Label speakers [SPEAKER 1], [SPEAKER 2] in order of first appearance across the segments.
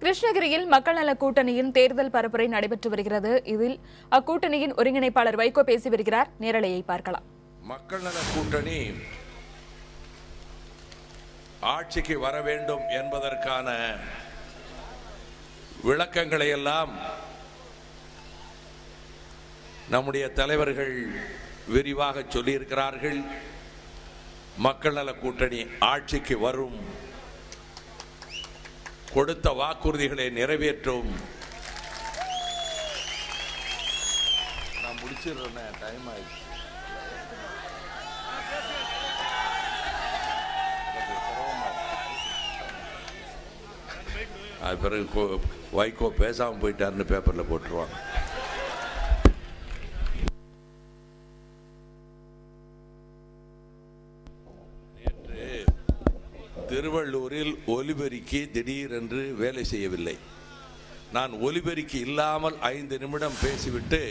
[SPEAKER 1] கிருஷ்ணகிரியில் மக்கள் நல கூட்டணியின் தேர்தல் பரப்புரை நடைபெற்று வருகிறது. இதில் அக்கூட்டணியின் ஒருங்கிணைப்பாளர் வைகோ பேசி வருகிறார். நேரலையை பார்க்கலாம்.
[SPEAKER 2] மக்கள் நல கூட்டணி ஆட்சிக்கு வர வேண்டும் என்பதற்கான விளக்கங்களை எல்லாம் நம்முடைய தலைவர்கள் விரிவாக சொல்லியிருக்கிறார்கள். மக்கள் நல கூட்டணி ஆட்சிக்கு வரும், கொடுத்த வாக்குறுதிகளை நிறைவேற்றும். நான் முடிச்சிடுறேன், டைம் ஆயிடுச்சு. அது பிறகு வைகோ பேசாம போயிட்டாருன்னு பேப்பர்ல போட்டுருவாங்க. திருவள்ளூரில் ஒலிபெருக்கி திடீரென்று வேலை செய்யவில்லை. நான் ஒலிபெருக்கி இல்லாமல் 5 நிமிடம் பேசிவிட்டு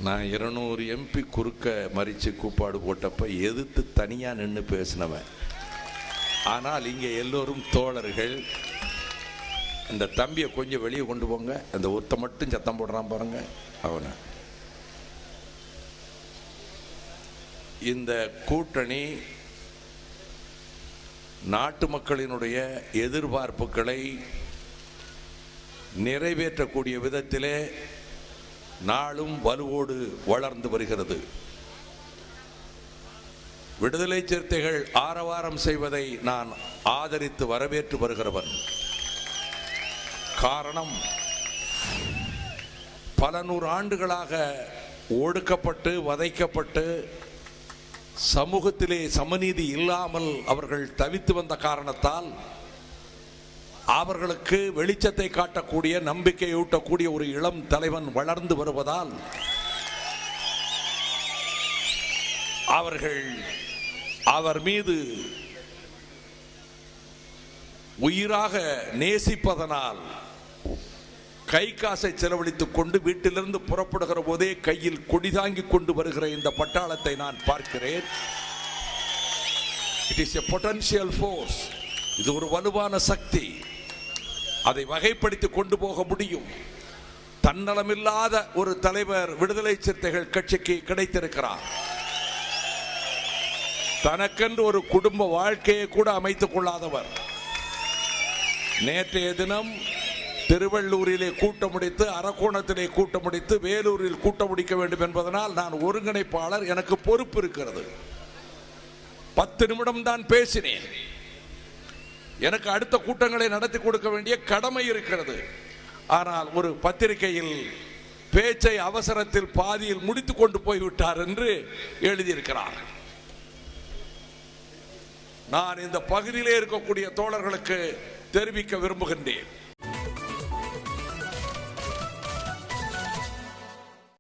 [SPEAKER 2] நான் 200 MP குறுக்க மறித்து கூப்பாடு போட்டப்ப எதிர்த்து தனியாக நின்று பேசினவன். ஆனால் இங்கே எல்லோரும் தோழர்கள். இந்த தம்பியை கொஞ்சம் வெளியே கொண்டு போங்க. அந்த ஒருத்த மட்டும் சத்தம் போடுறான் பாருங்க அவனை. இந்த கூட்டணி நாட்டு மக்களினுடைய எதிர்பார்ப்புகளை நிறைவேற்றக்கூடிய விதத்திலே நாளும் வலுவோடு வளர்ந்து வருகிறது. விடுதலை சிறுத்தைகள் ஆரவாரம் செய்வதை நான் ஆதரித்து வரவேற்று வருகிறவன். காரணம், பல 100 ஆண்டுகளாக ஒடுக்கப்பட்டு வதைக்கப்பட்டு சமூகத்திலே சமநீதி இல்லாமல் அவர்கள் தவித்து வந்த காரணத்தால் அவர்களுக்கு வெளிச்சத்தை காட்டக்கூடிய, நம்பிக்கையூட்டக்கூடிய ஒரு இளம் தலைவன் வளர்ந்து வருவதால் அவர்கள் அவர் மீது உயிராக நேசிப்பதனால் கை காசை செலவழித்துக் கொண்டு வீட்டிலிருந்து புறப்படுகிற போதே கையில் கொடிதாங்கி கொண்டு வருகிற இந்த பட்டாளத்தை நான் பார்க்கிறேன். It is a potential force. இது ஒரு வலுவான சக்தி. அதை வகைப்படுத்தி கொண்டு போக முடியும். தன்னலமில்லாத ஒரு தலைவர் விடுதலை சிறுத்தைகள் கட்சிக்கு கிடைத்திருக்கிறார். தனக்கென்று ஒரு குடும்ப வாழ்க்கையை கூட அமைத்துக் கொள்ளாதவர். நேற்றைய தினம் திருவள்ளூரிலே கூட்டம் முடித்து, அரக்கோணத்திலே கூட்டம் முடித்து, வேலூரில் கூட்டம் முடிக்க வேண்டும் என்பதனால் நான் ஒருங்கிணைப்பாளர், எனக்கு பொறுப்பு இருக்கிறது. 10 நிமிடம் தான் பேசினேன். எனக்கு அடுத்த கூட்டங்களை நடத்தி கொடுக்க வேண்டிய கடமை இருக்கிறது. ஆனால் ஒரு பத்திரிகையில் பேச்சை அவசரத்தில் பாதியில் முடித்துக் கொண்டு போய்விட்டார் என்று எழுதியிருக்கிறார். நான் இந்த பகுதியிலே இருக்கக்கூடிய தோழர்களுக்கு தெரிவிக்க விரும்புகின்றேன்.